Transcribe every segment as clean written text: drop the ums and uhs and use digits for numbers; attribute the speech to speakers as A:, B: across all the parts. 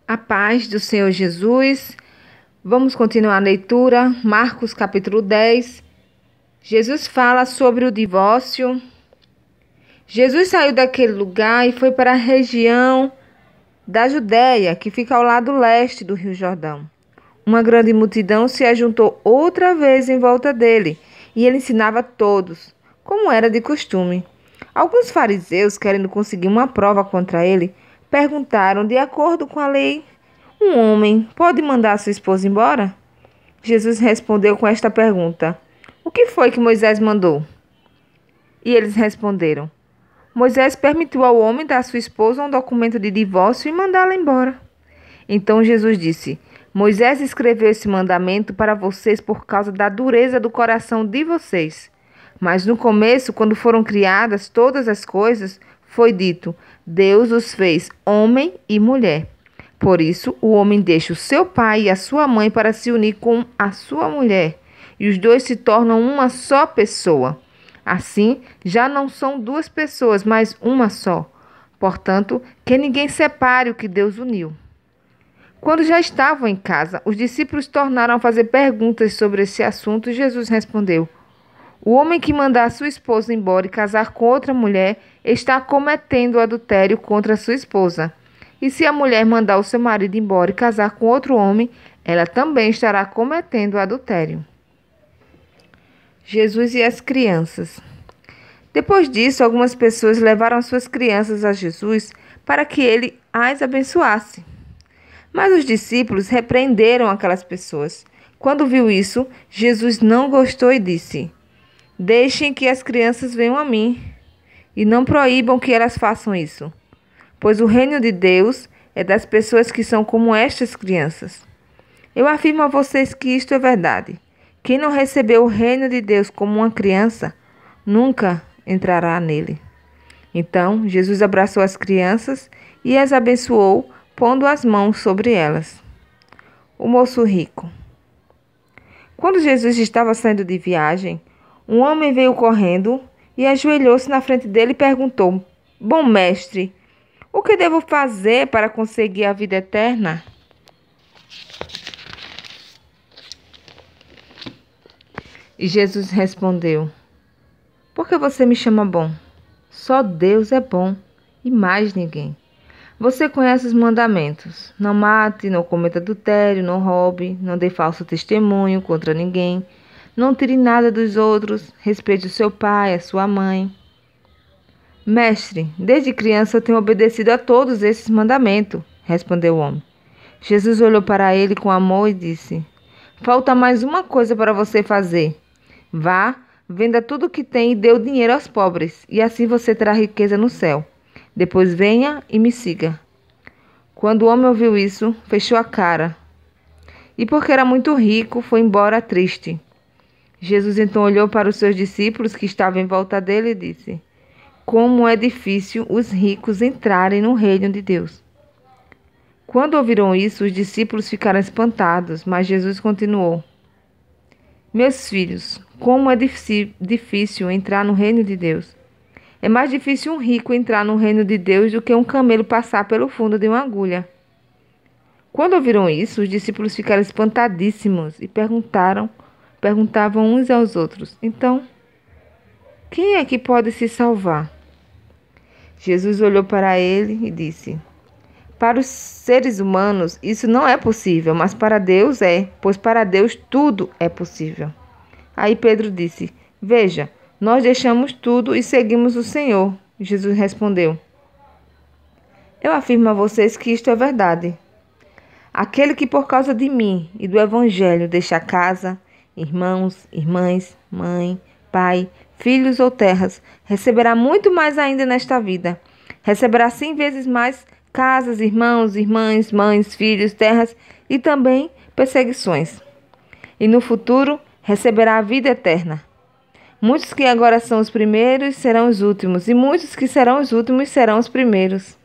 A: A paz do Senhor Jesus. Vamos continuar a leitura. Marcos capítulo 10. Jesus fala sobre o divórcio. Jesus saiu daquele lugar e foi para a região da Judéia, que fica ao lado leste do Rio Jordão. Uma grande multidão se ajuntou outra vez em volta dele, e ele ensinava a todos, como era de costume. Alguns fariseus, querendo conseguir uma prova contra ele, perguntaram, de acordo com a lei, um homem pode mandar sua esposa embora? Jesus respondeu com esta pergunta: O que foi que Moisés mandou? E eles responderam: Moisés permitiu ao homem dar à sua esposa um documento de divórcio e mandá-la embora. Então Jesus disse: Moisés escreveu esse mandamento para vocês por causa da dureza do coração de vocês. Mas no começo, quando foram criadas todas as coisas, foi dito: Deus os fez homem e mulher. Por isso, o homem deixa o seu pai e a sua mãe para se unir com a sua mulher, e os dois se tornam uma só pessoa. Assim, já não são duas pessoas, mas uma só. Portanto, que ninguém separe o que Deus uniu. Quando já estavam em casa, os discípulos tornaram a fazer perguntas sobre esse assunto e Jesus respondeu: O homem que mandar sua esposa embora e casar com outra mulher está cometendo adultério contra sua esposa. E se a mulher mandar o seu marido embora e casar com outro homem, ela também estará cometendo adultério. Jesus e as crianças. Depois disso, algumas pessoas levaram suas crianças a Jesus para que ele as abençoasse. Mas os discípulos repreenderam aquelas pessoas. Quando viu isso, Jesus não gostou e disse: Deixem que as crianças venham a mim e não proíbam que elas façam isso, pois o reino de Deus é das pessoas que são como estas crianças. Eu afirmo a vocês que isto é verdade. Quem não recebeu o reino de Deus como uma criança, nunca entrará nele. Então, Jesus abraçou as crianças e as abençoou, pondo as mãos sobre elas. O moço rico. Quando Jesus estava saindo de viagem, um homem veio correndo e ajoelhou-se na frente dele e perguntou: Bom mestre, o que devo fazer para conseguir a vida eterna? E Jesus respondeu: Por que você me chama bom? Só Deus é bom e mais ninguém. Você conhece os mandamentos: não mate, não cometa adultério, não roube, não dê falso testemunho contra ninguém, não tire nada dos outros, respeite o seu pai, a sua mãe. Mestre, desde criança eu tenho obedecido a todos esses mandamentos, respondeu o homem. Jesus olhou para ele com amor e disse: Falta mais uma coisa para você fazer. Vá, venda tudo o que tem e dê o dinheiro aos pobres, e assim você terá riqueza no céu. Depois venha e me siga. Quando o homem ouviu isso, fechou a cara. E porque era muito rico, foi embora triste. Jesus então olhou para os seus discípulos que estavam em volta dele e disse: Como é difícil os ricos entrarem no reino de Deus. Quando ouviram isso, os discípulos ficaram espantados, mas Jesus continuou: Meus filhos, como é difícil entrar no reino de Deus. É mais difícil um rico entrar no reino de Deus do que um camelo passar pelo fundo de uma agulha. Quando ouviram isso, os discípulos ficaram espantadíssimos e perguntavam uns aos outros: Então, quem é que pode se salvar? Jesus olhou para ele e disse: Para os seres humanos isso não é possível, mas para Deus é, pois para Deus tudo é possível. Aí Pedro disse: Veja, nós deixamos tudo e seguimos o Senhor. Jesus respondeu: Eu afirmo a vocês que isto é verdade. Aquele que por causa de mim e do Evangelho deixa casa, irmãos, irmãs, mãe, pai, filhos ou terras, receberá muito mais ainda nesta vida. Receberá 100 vezes mais casas, irmãos, irmãs, mães, filhos, terras e também perseguições. E no futuro receberá a vida eterna. Muitos que agora são os primeiros serão os últimos, e muitos que serão os últimos serão os primeiros.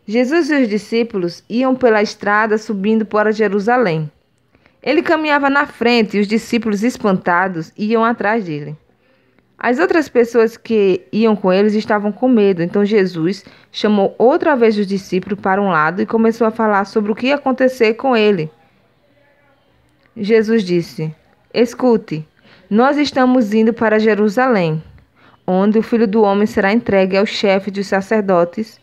A: Jesus e os discípulos iam pela estrada subindo para Jerusalém. Ele caminhava na frente e os discípulos, espantados, iam atrás dele. As outras pessoas que iam com eles estavam com medo, então Jesus chamou outra vez os discípulos para um lado e começou a falar sobre o que ia acontecer com ele. Jesus disse: Escute, nós estamos indo para Jerusalém, onde o Filho do Homem será entregue ao chefe dos sacerdotes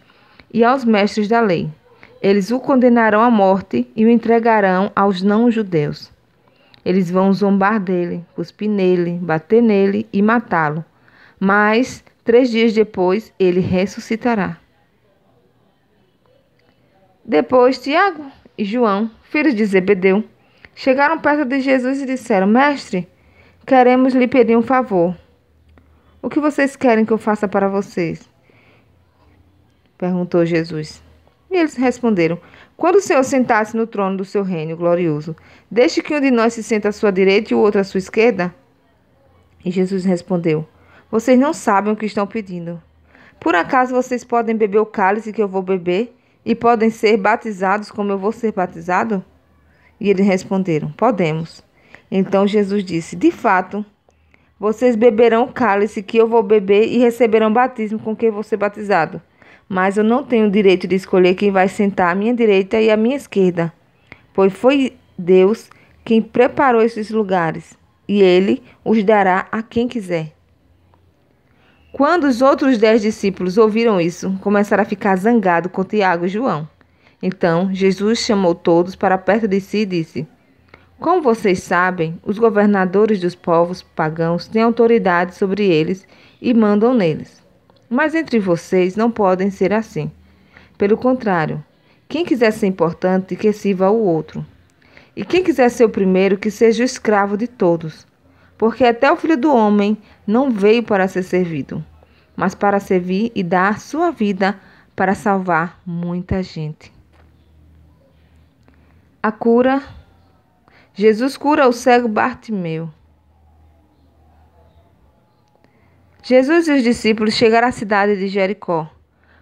A: e aos mestres da lei. Eles o condenarão à morte e o entregarão aos não-judeus. Eles vão zombar dele, cuspir nele, bater nele e matá-lo. Mas, 3 dias depois, ele ressuscitará. Depois, Tiago e João, filhos de Zebedeu, chegaram perto de Jesus e disseram: Mestre, queremos lhe pedir um favor. O que vocês querem que eu faça para vocês? Perguntou Jesus. E eles responderam: Quando o Senhor sentasse no trono do seu reino glorioso, deixe que um de nós se sente à sua direita e o outro à sua esquerda? E Jesus respondeu: Vocês não sabem o que estão pedindo. Por acaso vocês podem beber o cálice que eu vou beber e podem ser batizados como eu vou ser batizado? E eles responderam: Podemos. Então Jesus disse: De fato, vocês beberão o cálice que eu vou beber e receberão batismo com que eu vou ser batizado. Mas eu não tenho o direito de escolher quem vai sentar à minha direita e à minha esquerda, pois foi Deus quem preparou esses lugares, e Ele os dará a quem quiser. Quando os outros 10 discípulos ouviram isso, começaram a ficar zangados com Tiago e João. Então Jesus chamou todos para perto de si e disse: Como vocês sabem, os governadores dos povos pagãos têm autoridade sobre eles e mandam neles. Mas entre vocês não podem ser assim. Pelo contrário, quem quiser ser importante, que sirva ao outro. E quem quiser ser o primeiro, que seja o escravo de todos. Porque até o Filho do Homem não veio para ser servido, mas para servir e dar sua vida para salvar muita gente. A cura. Jesus cura o cego Bartimeu. Jesus e os discípulos chegaram à cidade de Jericó.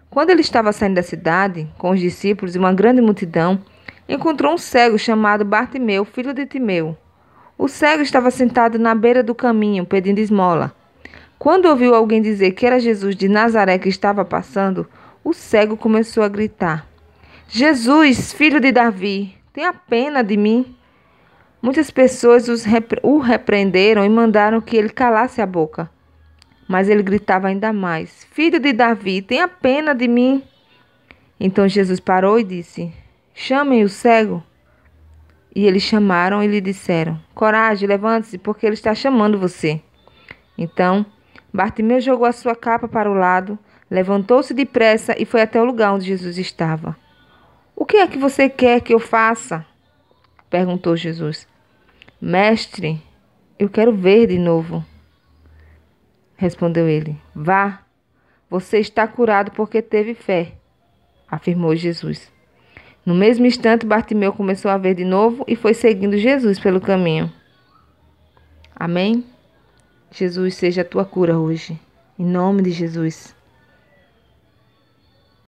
A: Quando ele estava saindo da cidade, com os discípulos e uma grande multidão, encontrou um cego chamado Bartimeu, filho de Timeu. O cego estava sentado na beira do caminho, pedindo esmola. Quando ouviu alguém dizer que era Jesus de Nazaré que estava passando, o cego começou a gritar: Jesus, filho de Davi, tenha pena de mim. Muitas pessoas o repreenderam e mandaram que ele calasse a boca. Mas ele gritava ainda mais: Filho de Davi, tenha pena de mim. Então Jesus parou e disse: Chamem o cego. E eles chamaram e lhe disseram: Coragem, levante-se, porque ele está chamando você. Então Bartimeu jogou a sua capa para o lado, levantou-se depressa e foi até o lugar onde Jesus estava. O que é que você quer que eu faça? Perguntou Jesus. Mestre, eu quero ver de novo. Respondeu ele. Vá, você está curado porque teve fé, afirmou Jesus. No mesmo instante, Bartimeu começou a ver de novo e foi seguindo Jesus pelo caminho. Amém? Jesus seja a tua cura hoje. Em nome de Jesus.